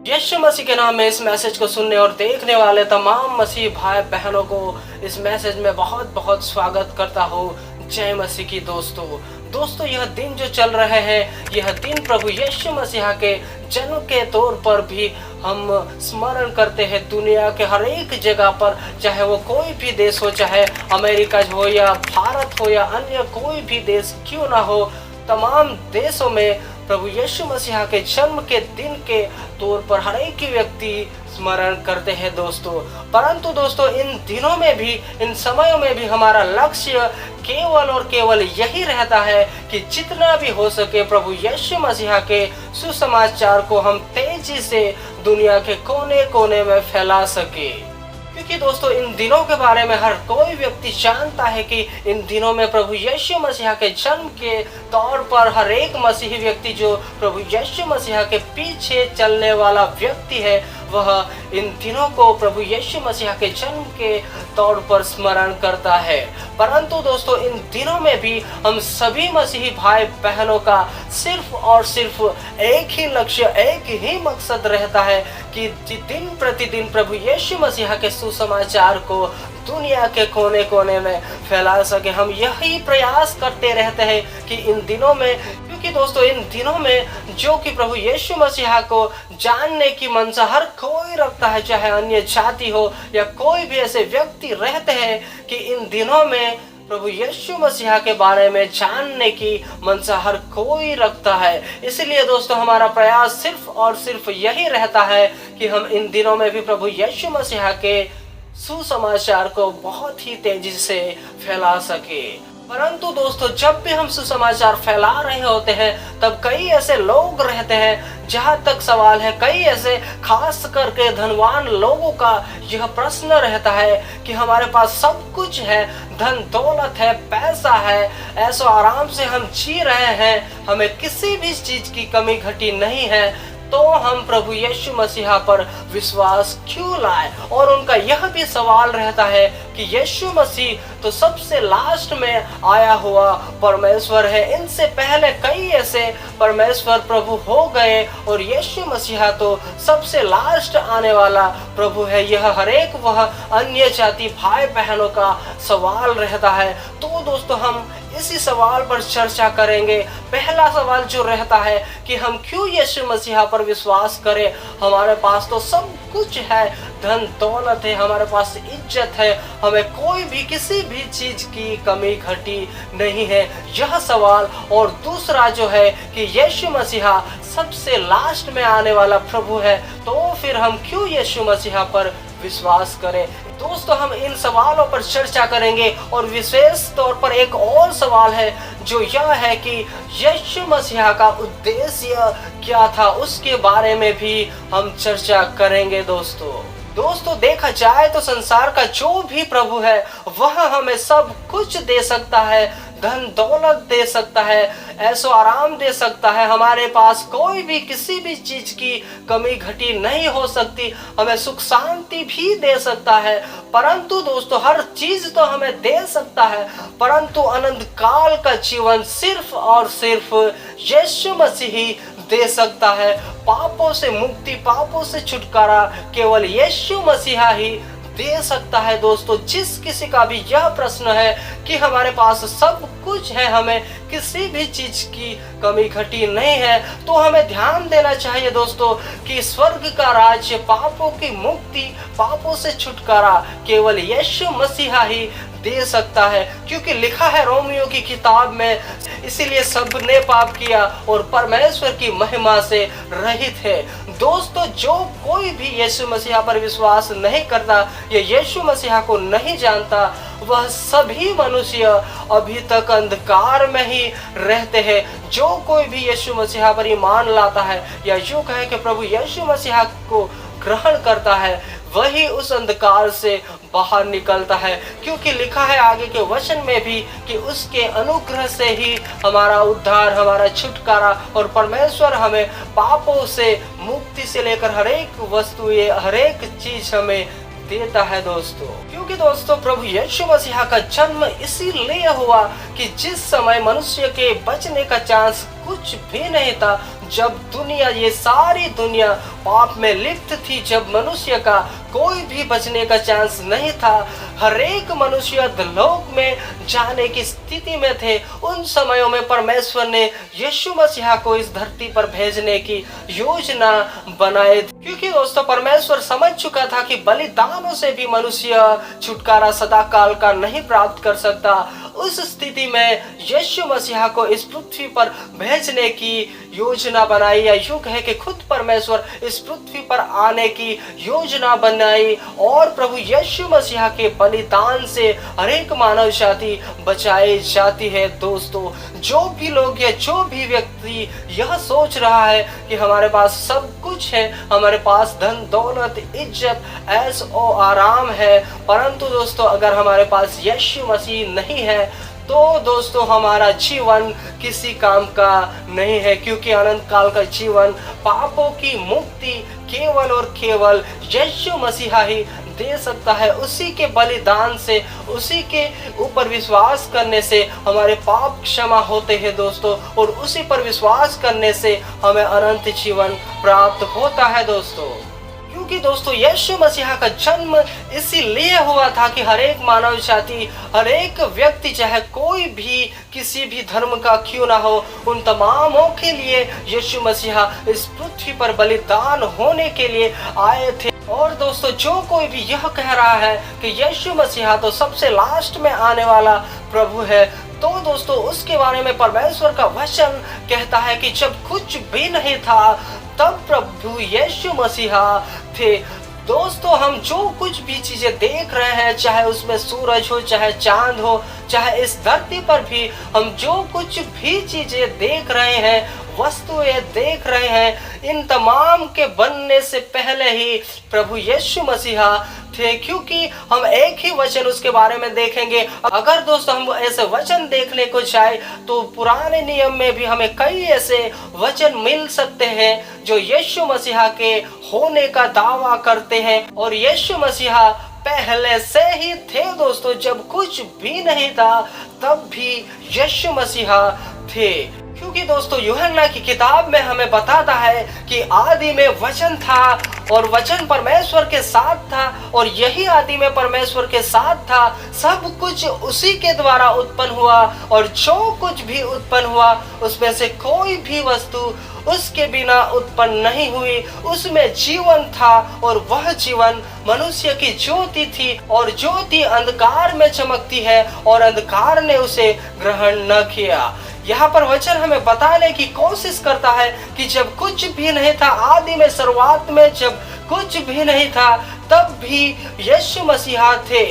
यीशु मसीह के नाम में इस मैसेज को सुनने और देखने वाले तमाम मसीह भाई बहनों को इस मैसेज में बहुत बहुत स्वागत करता हूँ। जय मसीह की दोस्तों, यह दिन जो चल रहे हैं, यह दिन प्रभु यीशु मसीह के जन्म के तौर पर भी हम स्मरण करते हैं। दुनिया के हर एक जगह पर, चाहे वो कोई भी देश हो, चाहे अमेरिका हो या भारत हो या अन्य कोई भी देश क्यों ना हो, तमाम देशों में प्रभु यीशु मसीह के जन्म के दिन के तौर पर हर एक व्यक्ति स्मरण करते हैं दोस्तों। परंतु दोस्तों, इन दिनों में भी, इन समयों में भी हमारा लक्ष्य केवल और केवल यही रहता है कि जितना भी हो सके प्रभु यीशु मसीह के सुसमाचार को हम तेजी से दुनिया के कोने कोने में फैला सके। क्योंकि दोस्तों, इन दिनों के बारे में हर कोई व्यक्ति जानता है कि इन दिनों में प्रभु यीशु मसीह के जन्म के तौर पर हर एक मसीही व्यक्ति जो प्रभु यीशु मसीह के पीछे चलने वाला व्यक्ति है, वह इन दिनों को प्रभु यीशु मसीह के जन्म के तौर पर स्मरण करता है। परंतु दोस्तों, इन दिनों में भी हम सभी मसीही भाई बहनों का सिर्फ और सिर्फ एक ही लक्ष्य, एक ही मकसद रहता है कि दिन प्रतिदिन प्रभु यीशु मसीह के सुसमाचार को दुनिया के कोने कोने में फैला सके। हम यही प्रयास करते रहते हैं कि इन दिनों में, क्योंकि दोस्तों इन दिनों में जो कि प्रभु यीशु मसीह को जानने की मनसा हर कोई रखता है, चाहे अन्य जाति हो या कोई भी ऐसे व्यक्ति रहते हैं कि इन दिनों में प्रभु यीशु मसीह के बारे में जानने की मनसा हर कोई रखता है। इसलिए दोस्तों, हमारा प्रयास सिर्फ और सिर्फ यही रहता है कि हम इन दिनों में भी प्रभु यीशु मसीह के सुसमाचार को बहुत ही तेजी से फैला सके। परंतु दोस्तों, जब भी हम सुसमाचार फैला रहे होते हैं, तब कई ऐसे लोग रहते हैं, जहां तक सवाल है, कई ऐसे खास करके धनवान लोगों का यह प्रश्न रहता है कि हमारे पास सब कुछ है, धन दौलत है, पैसा है, ऐसा आराम से हम जी रहे हैं, हमें किसी भी चीज की कमी घटी नहीं है, तो हम प्रभु यीशु मसीह पर विश्वास क्यों लाए। और उनका यह भी सवाल रहता है कि यीशु मसीह तो सबसे लास्ट में आया हुआ परमेश्वर है, इनसे पहले कई ऐसे परमेश्वर प्रभु हो गए और यीशु मसीह तो सबसे लास्ट आने वाला प्रभु है। यह हर एक वह अन्य जाति भाई बहनों का सवाल रहता है। तो दोस्तों, हम इसी सवाल पर चर्चा करेंगे। पहला सवाल जो रहता है कि हम क्यों यीशु मसीह पर विश्वास करें। हमारे पास तो सब कुछ है, धन दौलत है, हमारे पास इज्जत है, हमें कोई भी किसी भी चीज की कमी घटी नहीं है, यह सवाल। और दूसरा जो है कि यीशु मसीह सबसे लास्ट में आने वाला प्रभु है, तो फिर हम क्यों यीशु मसीह पर विश्वास करें। दोस्तों, हम इन सवालों पर चर्चा करेंगे और विशेष तौर पर एक और सवाल है जो यह है कि यीशु मसीह का उद्देश्य क्या था, उसके बारे में भी हम चर्चा करेंगे दोस्तों, देखा जाए तो संसार का जो भी प्रभु है वह हमें सब कुछ दे सकता है, धन दौलत दे सकता है, ऐसो आराम दे सकता है, हमारे पास कोई भी किसी भी चीज की कमी घटी नहीं हो सकती, हमें सुख शांति भी दे सकता है। परंतु दोस्तों, हर चीज तो हमें दे सकता है, परंतु अनंत काल का जीवन सिर्फ और सिर्फ यीशु मसीह ही दे सकता है। पापों से मुक्ति, पापों से छुटकारा केवल यीशु मसीहा ही दे सकता है। दोस्तों, जिस किसी का भी यह प्रश्न है कि हमारे पास सब कुछ है, हमें किसी भी चीज की कमी घटी नहीं है, तो हमें ध्यान देना चाहिए दोस्तों कि स्वर्ग का राज्य, पापों की मुक्ति, पापों से छुटकारा केवल यीशु मसीहा ही दे सकता है। क्योंकि लिखा है रोमियो की किताब में, इसीलिए सबने पाप किया और परमेश्वर की महिमा से रहित है। दोस्तों, जो कोई भी यीशु मसीह पर विश्वास नहीं करता या यीशु मसीह को नहीं जानता, वह सभी मनुष्य अभी तक अंधकार में ही रहते हैं। जो कोई भी यीशु मसीह पर ईमान लाता है या यूं कहे कि प्रभु यीशु मसीह को ग्रहण करता है, वही उस अंधकार से बाहर निकलता है। क्योंकि लिखा है आगे के वचन में भी कि उसके अनुग्रह से ही हमारा उद्धार, हमारा छुटकारा, और परमेश्वर हमें पापों से मुक्ति से लेकर हर एक वस्तु, हर एक चीज हमें देता है दोस्तों। क्योंकि दोस्तों, प्रभु यीशु मसीह का जन्म इसीलिए हुआ कि जिस समय मनुष्य के बचने का चांस कुछ भी नहीं था, जब दुनिया, ये सारी दुनिया पाप में लिप्त थी, जब मनुष्य का कोई भी बचने का चांस नहीं था, हर एक मनुष्य लोक में जाने की स्थिति में थे, उन समयों में परमेश्वर ने यीशु मसीहा को इस धरती पर भेजने की योजना बनाई। क्योंकि दोस्तों परमेश्वर समझ चुका था कि बलिदानों से भी मनुष्य छुटकारा सदा काल का नहीं प्राप्त कर सकता। उस स्थिति में यीशु मसीहा को इस पृथ्वी पर भेजने की योजना बनाई, या यूं कहे कि खुद परमेश्वर इस पृथ्वी पर आने की योजना बनाई, और प्रभु यीशु मसीहा के बलिदान से हर एक मानव जाति बचाई जाती है। दोस्तों जो भी लोग या जो भी व्यक्ति यह सोच रहा है कि हमारे पास सब कुछ है, हमारे पास धन दौलत इज्जत ऐश और आराम है, परंतु दोस्तों अगर हमारे पास यीशु मसीह नहीं है तो दोस्तों हमारा जीवन किसी काम का नहीं है। क्योंकि अनंत काल का जीवन, पापों की मुक्ति केवल और केवल यीशु मसीहा ही दे सकता है। उसी के बलिदान से, उसी के ऊपर विश्वास करने से हमारे पाप क्षमा होते हैं दोस्तों, और उसी पर विश्वास करने से हमें अनंत जीवन प्राप्त होता है दोस्तों। क्योंकि दोस्तों यीशु मसीहा का जन्म इसीलिए हुआ था कि हर एक मानव जाति, हर एक व्यक्ति, चाहे कोई भी किसी भी धर्म का क्यों ना हो, उन तमामों के लिए यीशु मसीहा इस पृथ्वी पर बलिदान होने के लिए आए थे। और दोस्तों जो कोई भी यह कह रहा है कि यीशु मसीहा तो सबसे लास्ट में आने वाला प्रभु है, तो दोस्तों उसके बारे में परमेश्वर का वचन कहता है कि जब कुछ भी नहीं था तब प्रभु यीशु मसीहा थे। दोस्तों हम जो कुछ भी चीजें देख रहे हैं, चाहे उसमें सूरज हो, चाहे चांद हो, चाहे इस धरती पर भी हम जो कुछ भी चीजें देख रहे हैं, वस्तुएं देख रहे हैं, इन तमाम के बनने से पहले ही प्रभु यीशु मसीहा थे। क्योंकि हम एक ही वचन उसके बारे में देखेंगे। अगर दोस्तों हम ऐसे वचन देखने को जाए तो पुराने नियम में भी हमें कई ऐसे वचन मिल सकते हैं जो यीशु मसीहा के होने का दावा करते हैं, और यीशु मसीहा पहले से ही थे दोस्तों। जब कुछ भी नहीं था तब भी यीशु मसीहा थे। क्योंकि दोस्तों यूहन्ना की किताब में हमें बताता है कि आदि में वचन था और वचन परमेश्वर के साथ था, और यही आदि में परमेश्वर के साथ था। सब कुछ उसी के द्वारा उत्पन्न हुआ, और जो कुछ भी उत्पन्न हुआ उसमें से कोई भी वस्तु उसके बिना उत्पन्न नहीं हुई। उसमें जीवन था और वह जीवन मनुष्य की ज्योति थी, और ज्योति अंधकार में चमकती है और अंधकार ने उसे ग्रहण न किया। यहाँ पर वचन हमें बताने की कोशिश करता है कि जब कुछ भी नहीं था, आदि में शुरुआत में जब कुछ भी नहीं था, तब भी यीशु मसीहा थे,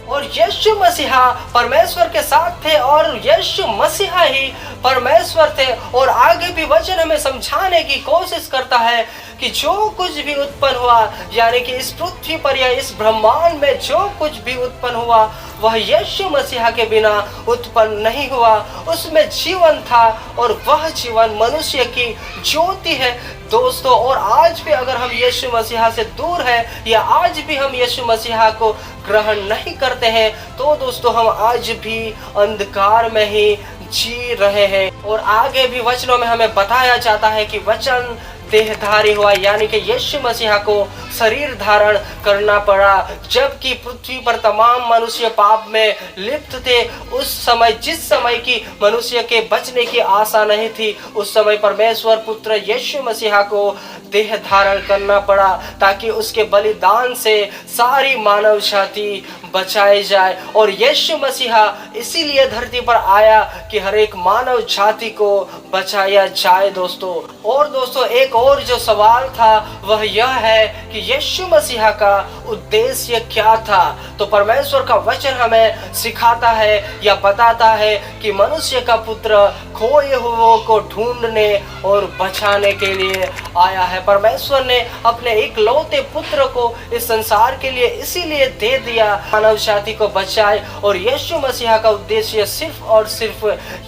और यीशु मसीहा परमेश्वर के साथ थे, और यीशु मसीहा ही परमेश्वर थे। और आगे भी वचन हमें समझाने की कोशिश करता है कि जो कुछ भी उत्पन्न हुआ, यानी कि इस पृथ्वी पर या इस ब्रह्मांड में जो कुछ भी उत्पन्न हुआ वह यीशु मसीहा के बिना उत्पन्न नहीं हुआ। उसमें जीवन था और वह जीवन मनुष्य की ज्योति है दोस्तों। और आज भी अगर हम यीशु मसीहा से दूर हैं, या आज भी हम यीशु मसीहा को ग्रहण नहीं करते हैं, तो दोस्तों हम आज भी अंधकार में ही जी रहे हैं। और आगे भी वचनों में हमें बताया जाता है कि वचन देहधारी हुआ, यानी कि यीशु मसीहा को शरीर धारण करना पड़ा। जबकि पृथ्वी पर तमाम मनुष्य पाप में लिप्त थे, उस समय जिस समय की मनुष्य के बचने की आशा नहीं थी, उस समय परमेश्वर पुत्र यीशु मसीहा को देह धारण करना पड़ा, ताकि उसके बलिदान से सारी मानव जाति बचाई जाए। और यीशु मसीहा इसीलिए धरती पर आया कि हर एक मानव जाति को बचाया जाए दोस्तों। और दोस्तों एक और जो सवाल था वह यह है कि यीशु मसीहा का उद्देश्य क्या था। तो परमेश्वर का वचन हमें सिखाता है या बताता है कि मनुष्य का पुत्र खोए हुओं को ढूंढने और बचाने के लिए आया है। परमेश्वर ने अपने इकलौते पुत्र को इस संसार के लिए इसीलिए दे दिया, मानव जाति को बचाए। और यीशु मसीहा का उद्देश्य सिर्फ और सिर्फ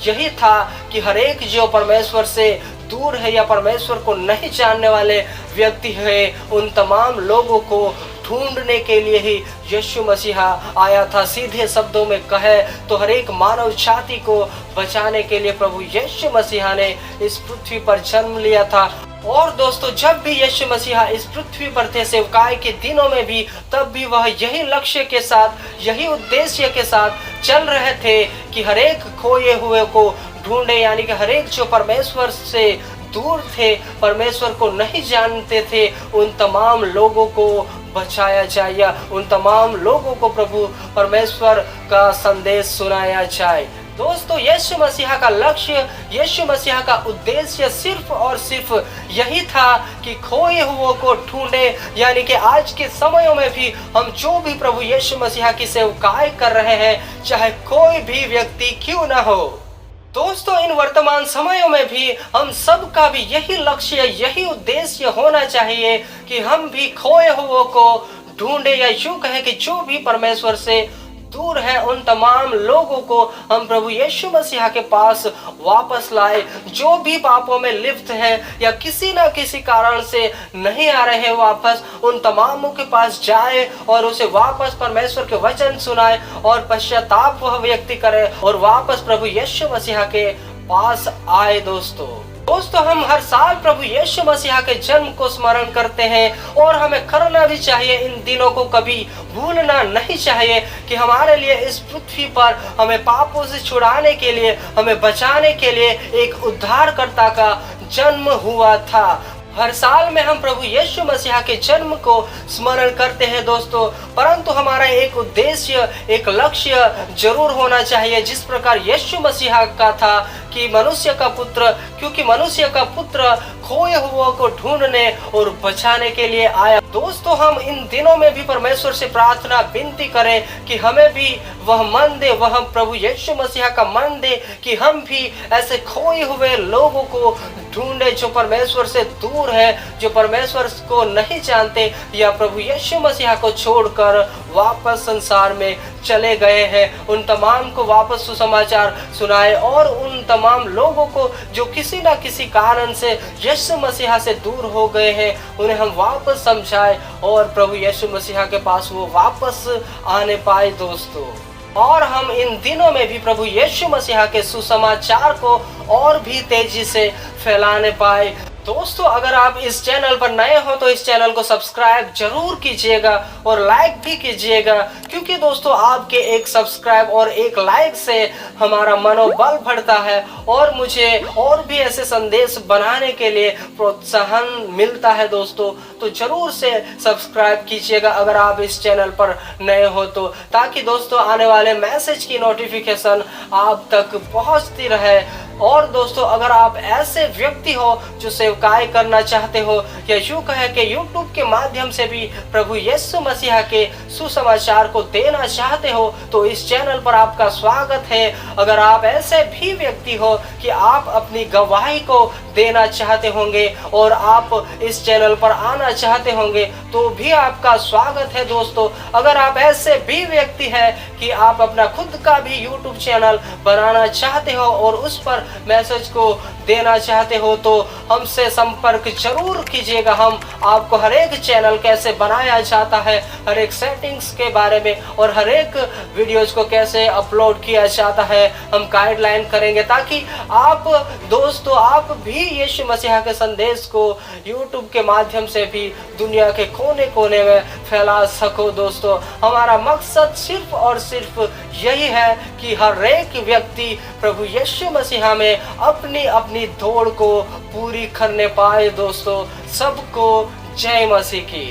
यही था कि हर एक जो परमेश्वर से दूर है या परमेश्वर को नहीं जानने वाले व्यक्ति है, उन तमाम लोगों को ढूंढने के लिए ही यीशु मसीहा आया था। सीधे शब्दों में कहे तो हर एक मानव जाति को बचाने के लिए प्रभु यीशु मसीहा ने इस पृथ्वी पर जन्म लिया था। और दोस्तों, जब भी यीशु मसीहा इस पृथ्वी पर थे सेवकाई के दिनों में भी, तब भी वह यही लक्ष्य के साथ, यही उद्देश्य के साथ चल रहे थे कि हर एक खोए हुए को ढूंढे, यानी कि हर एक जो परमेश्वर से दूर थे, परमेश्वर को नहीं जानते थे, उन तमाम लोगों को बचाया जाए या उन तमाम लोगों को प्रभु परमेश्वर का संदेश सुनाया जाए। दोस्तों, यीशु मसीहा का लक्ष्य, यीशु मसीहा का उद्देश्य सिर्फ और सिर्फ यही था कि खोए हुओं को ढूंढे, यानी कि आज के समयों में भी हम जो भी प्रभु यीशु मसीहा की सेवकाई कर रहे हैं, चाहे कोई भी व्यक्ति क्यों ना हो। दोस्तों, इन वर्तमान समयों में भी हम सब का भी यही लक्ष्य, यही उद्देश्य होना चाहिए कि हम भी खोए हुओं को ढूंढे, या यूं कहें कि जो भी परमेश्वर से दूर है, उन तमाम लोगों को हम प्रभु यीशु मसीहा के पास वापस लाए। जो भी पापों में लिप्त हैं या किसी न किसी कारण से नहीं आ रहे वापस, उन तमामों के पास जाए और उसे वापस परमेश्वर के वचन सुनाए और पश्चाताप वह व्यक्ति करे और वापस प्रभु यीशु मसीहा के पास आए। दोस्तों, हम हर साल प्रभु यीशु मसीहा के जन्म को स्मरण करते हैं और हमें करना भी चाहिए। इन दिनों को कभी भूलना नहीं चाहिए कि हमारे लिए इस पृथ्वी पर हमें पापों से छुड़ाने के लिए, हमें बचाने के लिए एक उद्धारकर्ता का जन्म हुआ था। हर साल में हम प्रभु यीशु मसीहा के जन्म को स्मरण करते हैं दोस्तों, परंतु हमारा एक उद्देश्य, एक लक्ष्य जरूर होना चाहिए, जिस प्रकार यीशु मसीहा का था कि मनुष्य का पुत्र, क्योंकि मनुष्य का पुत्र खोए हुओं को ढूंढने और बचाने के लिए आया। दोस्तों, हम इन दिनों में भी परमेश्वर से प्रार्थना विनती करें कि हमें भी वह मन दे, वह प्रभु यीशु मसीहा का मन दे कि हम भी ऐसे खोए हुए लोगों को ढूंढे जो परमेश्वर से दूर है, जो परमेश्वर को नहीं जानते या प्रभु यीशु मसीहा को छोड़कर वापस संसार में चले गए हैं। उन तमाम को वापस सुसमाचार सुनाए और उन तमाम लोगों को जो किसी न किसी कारण से यीशु मसीहा से दूर हो गए हैं, उन्हें हम वापस समझाए और प्रभु यीशु मसीहा के पास वो वापस आने पाए। दोस्तों, और हम इन दिनों में भी प्रभु यीशु मसीहा के सुसमाचार को और भी तेजी से फैलाने पाए। दोस्तों, अगर आप इस चैनल पर नए हो तो इस चैनल को सब्सक्राइब जरूर कीजिएगा और लाइक भी कीजिएगा, क्योंकि दोस्तों आपके एक सब्सक्राइब और एक लाइक से हमारा मनोबल बढ़ता है और मुझे और भी ऐसे संदेश बनाने के लिए प्रोत्साहन मिलता है। दोस्तों, तो जरूर से सब्सक्राइब कीजिएगा अगर आप इस चैनल पर नए हो तो, ताकि दोस्तों आने वाले मैसेज की नोटिफिकेशन आप तक पहुंचती रहे। और दोस्तों, अगर आप ऐसे व्यक्ति हो जो सेवकाई करना चाहते हो या यूं कहे कि यूट्यूब के माध्यम से भी प्रभु यीशु मसीहा के सुसमाचार को देना चाहते हो, तो इस चैनल पर आपका स्वागत है। अगर आप ऐसे भी व्यक्ति हो कि आप अपनी गवाही को देना चाहते होंगे और आप इस चैनल पर आना चाहते होंगे, तो भी आपका स्वागत है। दोस्तों, अगर आप ऐसे भी व्यक्ति हैं कि आप अपना खुद का भी यूट्यूब चैनल बनाना चाहते हो और उस पर मैसेज को देना चाहते हो, तो हमसे संपर्क जरूर कीजिएगा। हम आपको हर एक चैनल कैसे बनाया जाता है, हर एक सेटिंग्स के बारे में और हर एक वीडियोज को कैसे अपलोड किया जाता है, हम गाइडलाइन करेंगे, ताकि आप दोस्तों आप भी यीशु मसीहा के संदेश को यूट्यूब के माध्यम से भी दुनिया के कोने कोने में फैला सको। दोस्तों, हमारा मकसद सिर्फ और सिर्फ यही है कि हर एक व्यक्ति प्रभु यीशु मसीहा में अपनी अपनी दौड़ को पूरी करने पाए। दोस्तों, सबको जय मसीह की।